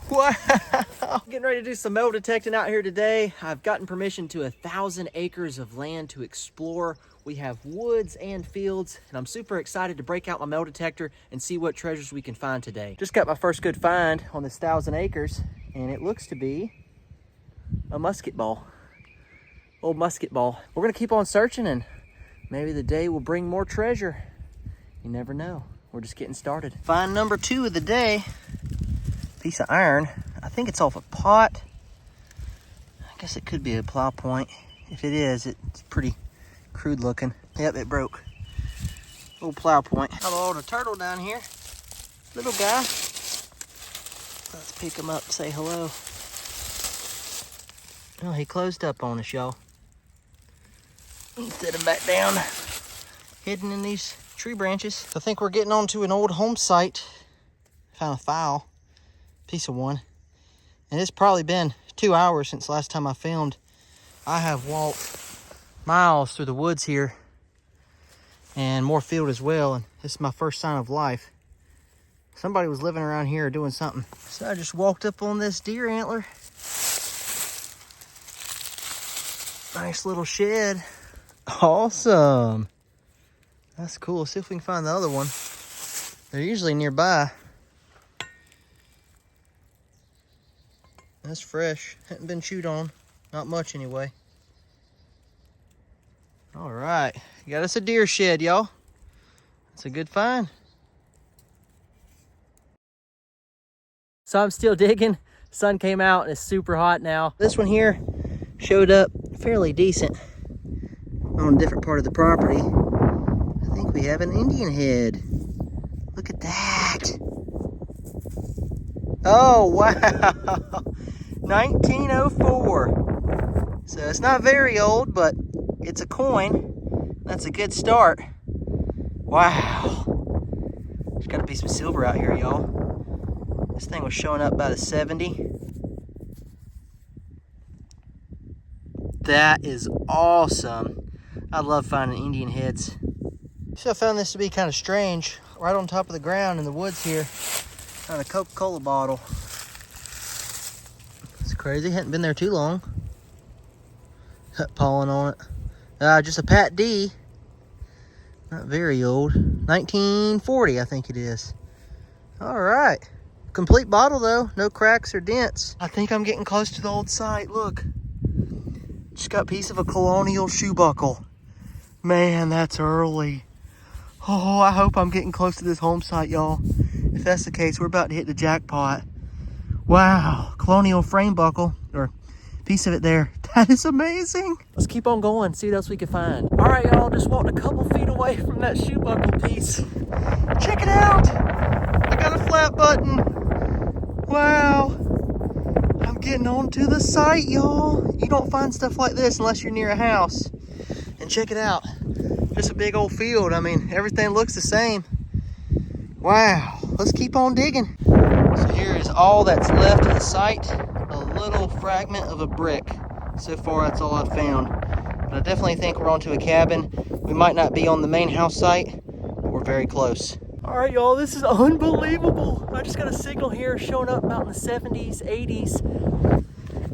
Wow! Getting ready to do some metal detecting out here today. I've gotten permission to 1,000 acres of land to explore. We have woods and fields, and I'm super excited to break out my metal detector and see what treasures we can find today. Just got my first good find on this 1,000 acres, and it looks to be a musket ball. Old musket ball. We're gonna keep on searching, and maybe the day will bring more treasure. You never know. We're just getting started. Find number 2 of the day. Piece of iron. I think it's off a pot. I guess it could be a plow point. If it is, it's pretty crude looking. Yep, it broke. Old plow point. Got a little turtle down here. Little guy. Let's pick him up and say hello. Oh, he closed up on us, y'all. Set him back down. Hidden in these tree branches. I think we're getting onto an old home site. Found a file. Piece of one. And it's probably been 2 hours since last time I filmed. I have walked miles through the woods here and more field as well, and this is my first sign of life. Somebody was living around here doing something. So I just walked up on this deer antler. Nice little shed. Awesome. That's cool. Let's see if we can find the other one. They're usually nearby. That's fresh. Hadn't been chewed on. Not much anyway. All right. Got us a deer shed, y'all. That's a good find. So I'm still digging. Sun came out and it's super hot now. This one here showed up fairly decent on a different part of the property. I think we have an Indian head. Look at that. Oh, wow. 1904. So it's not very old, but it's a coin. That's a good start. Wow. There's got to be some silver out here, y'all. This thing was showing up about a 70. That is awesome. I love finding Indian heads. So I found this to be kind of strange. Right on top of the ground in the woods here. Found a Coca-Cola bottle. It's crazy. Hadn't been there too long. Cut pollen on it. Just a Pat D. Not very old. 1940, I think it is. All right. Complete bottle, though. No cracks or dents. I think I'm getting close to the old site. Look. Just got a piece of a Colonial shoe buckle. Man, that's early. Oh, I hope I'm getting close to this home site, y'all. If that's the case, we're about to hit the jackpot. Wow, Colonial frame buckle, or piece of it there. That is amazing. Let's keep on going, see what else we can find. All right, y'all, just walked a couple feet away from that shoe buckle piece. Check it out. I got a flat button. Wow. I'm getting onto the site, y'all. You don't find stuff like this unless you're near a house. And check it out. Just a big old field. I mean, everything looks the same. Wow. Let's keep on digging. So here is all that's left of the site. A little fragment of a brick. So far, that's all I've found. But I definitely think we're onto a cabin. We might not be on the main house site, but we're very close. All right, y'all, this is unbelievable. I just got a signal here showing up about in the 70s, 80s.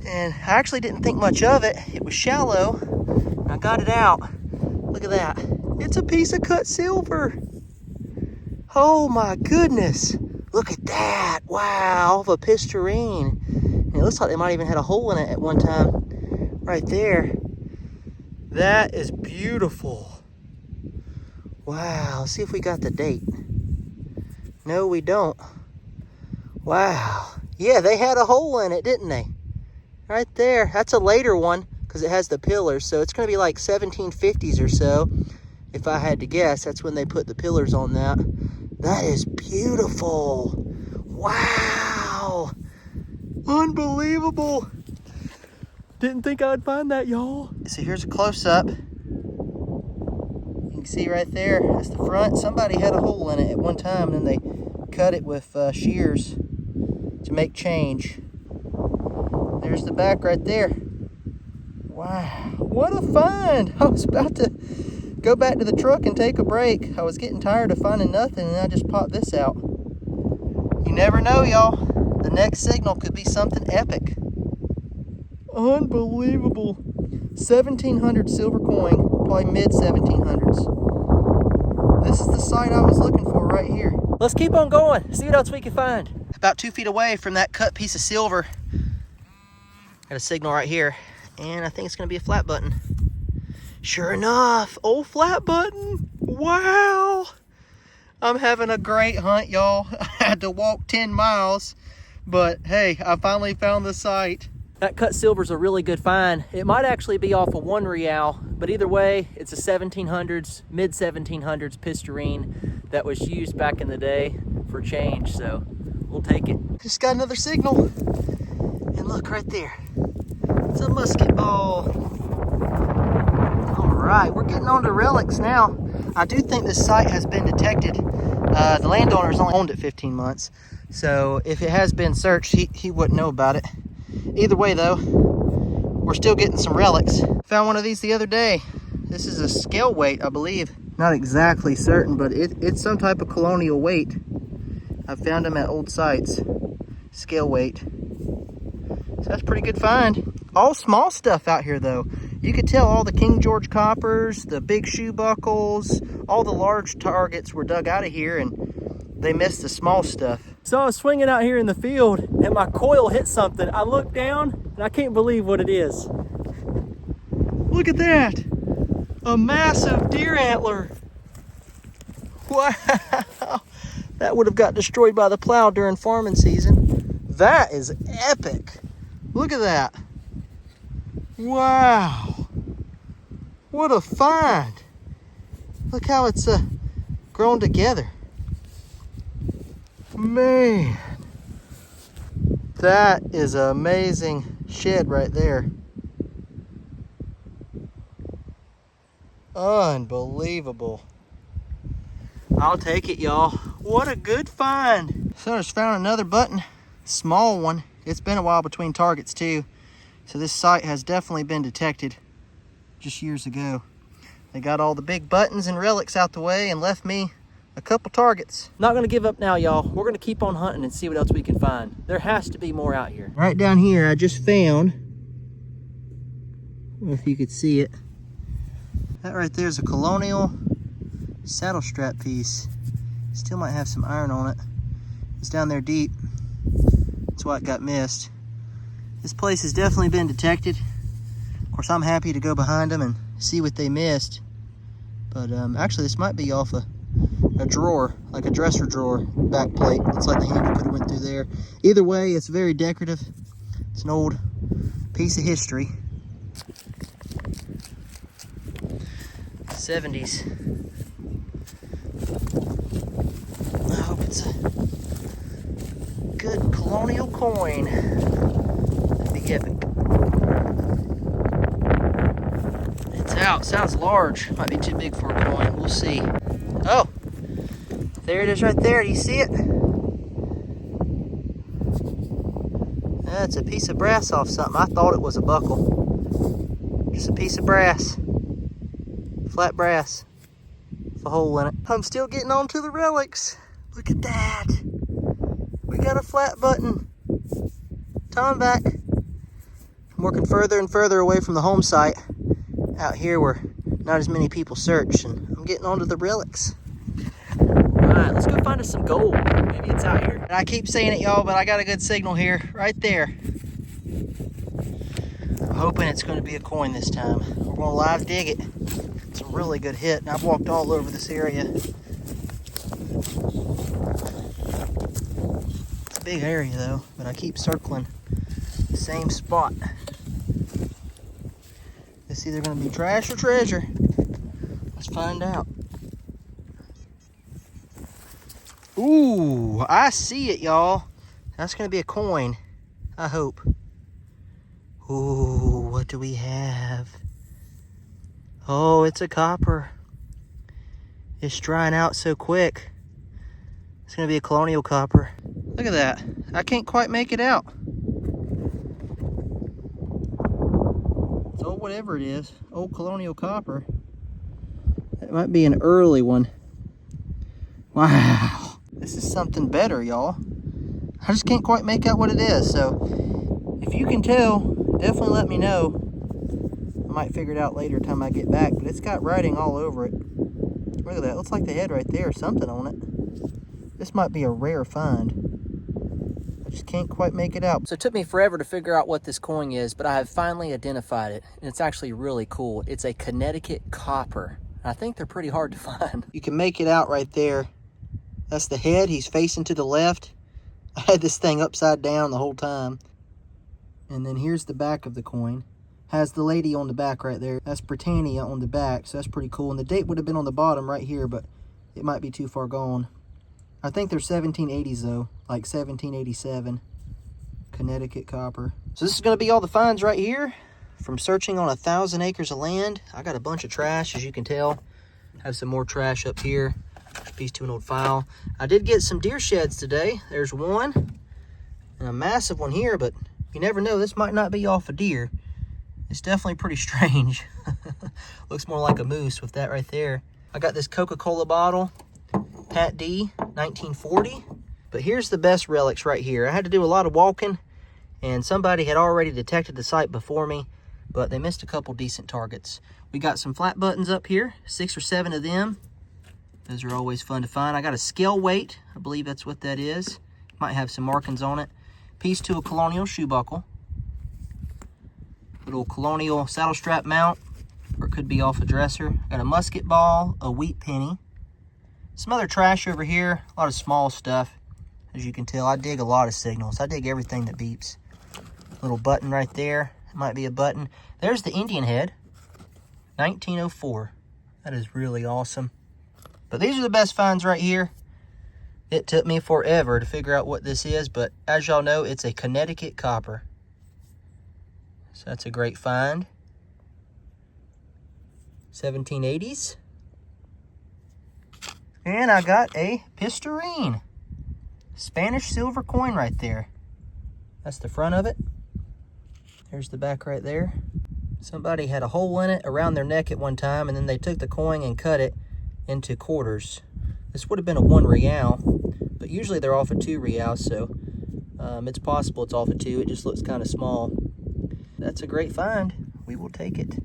And I actually didn't think much of it. It was shallow. I got it out. Look at that. It's a piece of cut silver. Oh my goodness. Look at that. Wow, off a pisturine. And it looks like they might even had a hole in it at one time. Right there. That is beautiful. Wow, let's see if we got the date. No, we don't. Wow. Yeah, they had a hole in it, didn't they? Right there. That's a later one because it has the pillars. So it's going to be like 1750s or so. If I had to guess, that's when they put the pillars on that. That is beautiful. Wow. Unbelievable. Didn't think I'd find that, y'all. So here's a close-up. You can see right there, that's the front. Somebody had a hole in it at one time, and then they cut it with shears to make change. There's the back right there. Wow, what a find. I was about to go back to the truck and take a break. I was getting tired of finding nothing, and I just popped this out. You never know, y'all. The next signal could be something epic. Unbelievable. 1700 silver coin, probably mid 1700s. This is the site I was looking for right here. Let's keep on going, see what else we can find. About 2 feet away from that cut piece of silver, got a signal right here, and I think it's gonna be a flat button. Sure enough, old flat button. Wow. I'm having a great hunt, y'all. I had to walk 10 miles, but hey, I finally found the site. That cut silver's a really good find. It might actually be off of 1 real, but either way, it's a 1700s, mid 1700s pistarine that was used back in the day for change, so we'll take it. Just got another signal, and look right there. It's a musket ball. All right, we're getting on to relics now. I do think this site has been detected. The landowner's only owned it 15 months, so if it has been searched, he wouldn't know about it. Either way though, we're still getting some relics. Found one of these the other day. This is a scale weight, I believe. Not exactly certain, but it's some type of colonial weight. I've found them at old sites. Scale weight. So that's a pretty good find. All small stuff out here though. You could tell all the King George coppers, the big shoe buckles, all the large targets were dug out of here, and they missed the small stuff. So I was swinging out here in the field and my coil hit something. I looked down and I can't believe what it is. Look at that. A massive deer antler. Wow. That would have got destroyed by the plow during farming season. That is epic. Look at that. Wow. What a find. Look how it's grown together. Man, that is an amazing shed right there. Unbelievable. I'll take it, y'all. What a good find. So I just found another button, small one. It's been a while between targets too. So this site has definitely been detected just years ago. They got all the big buttons and relics out the way and left me a couple targets. Not gonna give up now, y'all. We're gonna keep on hunting and see what else we can find. There has to be more out here. Right down here, I just found, I don't know if you could see it. That right there is a Colonial saddle strap piece. Still might have some iron on it. It's down there deep. That's why it got missed. This place has definitely been detected. Of course, I'm happy to go behind them and see what they missed. But actually, this might be off a drawer, like a dresser drawer back plate. Looks like the handle could have went through there. Either way, it's very decorative. It's an old piece of history. 70s. I hope it's a good colonial coin. That'd be epic. It's out. Sounds large. Might be too big for a coin. We'll see. Oh, there it is right there. Do you see it? That's a piece of brass off something. I thought it was a buckle. Just a piece of brass. Flat brass. With a hole in it. I'm still getting on to the relics. Look at that. We got a flat button. Tom back. I'm working further and further away from the home site. Out here where not as many people search, and I'm getting onto the relics. Alright, let's go find us some gold. Maybe it's out here. I keep saying it, y'all, but I got a good signal here, right there. I'm hoping it's going to be a coin this time. We're going to live dig it. It's a really good hit, and I've walked all over this area. It's a big area, though, but I keep circling the same spot. It's either going to be trash or treasure. Let's find out. Ooh, I see it, y'all. That's going to be a coin, I hope. Ooh, what do we have? Oh, it's a copper. It's drying out so quick. It's going to be a colonial copper. Look at that. I can't quite make it out. It's old whatever it is. Old colonial copper. It might be an early one. Wow. This is something better, y'all. I just can't quite make out what it is. So if you can tell, definitely let me know. I might figure it out later time I get back, but it's got writing all over it. Look at that, looks like the head right there, something on it. This might be a rare find. I just can't quite make it out. So it took me forever to figure out what this coin is, but I have finally identified it, and it's actually really cool. It's a Connecticut copper. I think they're pretty hard to find. You can make it out right there. That's the head, he's facing to the left. I had this thing upside down the whole time. And then here's the back of the coin. Has the lady on the back right there. That's Britannia on the back, so that's pretty cool. And the date would have been on the bottom right here, but it might be too far gone. I think they're 1780s though, like 1787. Connecticut copper. So this is gonna be all the finds right here from searching on 1,000 acres of land. I got a bunch of trash, as you can tell. Have some more trash up here. Piece to an old file. I did get some deer sheds today. There's one, and a massive one here, but you never know, this might not be off a deer. It's definitely pretty strange. Looks more like a moose with that right there. I got this Coca-Cola bottle, Pat D, 1940. But here's the best relics right here. I had to do a lot of walking, and somebody had already detected the site before me, but they missed a couple decent targets. We got some flat buttons up here, 6 or 7 of them. Those are always fun to find. I got a scale weight. I believe that's what that is. Might have some markings on it. Piece to a Colonial shoe buckle. Little Colonial saddle strap mount, or it could be off a dresser. Got a musket ball, a wheat penny. Some other trash over here, a lot of small stuff. As you can tell, I dig a lot of signals. I dig everything that beeps. Little button right there, it might be a button. There's the Indian head, 1904. That is really awesome. But these are the best finds right here. It took me forever to figure out what this is, but as y'all know, it's a Connecticut copper. So that's a great find. 1780s. And I got a Pistarine. Spanish silver coin right there. That's the front of it. There's the back right there. Somebody had a hole in it around their neck at one time, and then they took the coin and cut it into quarters. This would have been a 1 real, but usually they're off of 2 reals, so it's possible it's off of 2. It just looks kind of small. That's a great find. We will take it.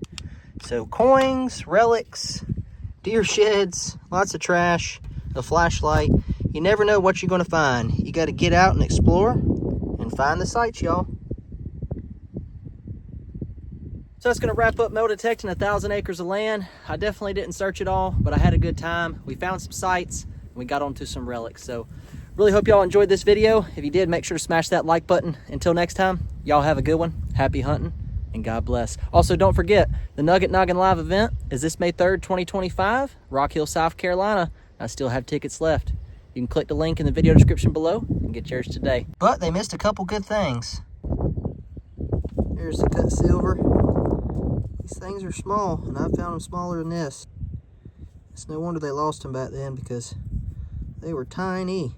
So coins, relics, deer sheds, lots of trash, a flashlight. You never know what you're going to find. You got to get out and explore and find the sites, y'all. So that's going to wrap up metal detecting 1,000 acres of land. I definitely didn't search it all, but I had a good time. We found some sites, and we got onto some relics. So really hope y'all enjoyed this video. If you did, make sure to smash that like button. Until next time, y'all have a good one. Happy hunting, and God bless. Also, don't forget, the Nugget Noggin Live event is this May 3rd, 2025, Rock Hill, South Carolina. I still have tickets left. You can click the link in the video description below and get yours today. But they missed a couple good things. There's the cut silver. These things are small, and I found them smaller than this. It's no wonder they lost them back then, because they were tiny.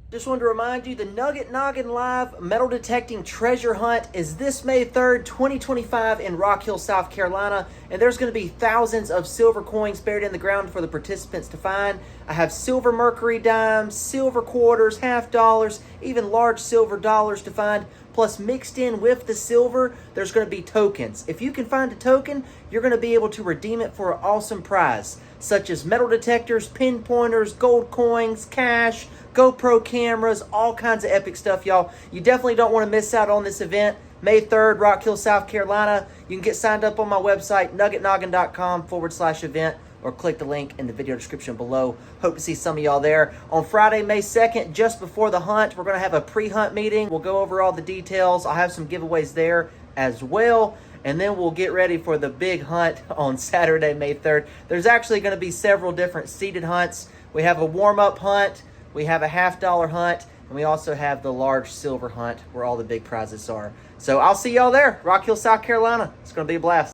Just wanted to remind you, the Nugget Noggin Live metal detecting treasure hunt is this May 3rd, 2025 in Rock Hill, South Carolina. And there's going to be thousands of silver coins buried in the ground for the participants to find. I have silver mercury dimes, silver quarters, half dollars, even large silver dollars to find. Plus, mixed in with the silver, there's going to be tokens. If you can find a token, you're going to be able to redeem it for an awesome prize, such as metal detectors, pinpointers, gold coins, cash, GoPro cameras, all kinds of epic stuff, y'all. You definitely don't want to miss out on this event. May 3rd, Rock Hill, South Carolina. You can get signed up on my website, nuggetnoggin.com/event, or click the link in the video description below. Hope to see some of y'all there. On Friday, May 2nd, just before the hunt, we're going to have a pre-hunt meeting. We'll go over all the details. I'll have some giveaways there as well. And then we'll get ready for the big hunt on Saturday, May 3rd. There's actually going to be several different seated hunts. We have a warm-up hunt. We have a $50 hunt. And we also have the large silver hunt where all the big prizes are. So I'll see y'all there. Rock Hill, South Carolina. It's going to be a blast.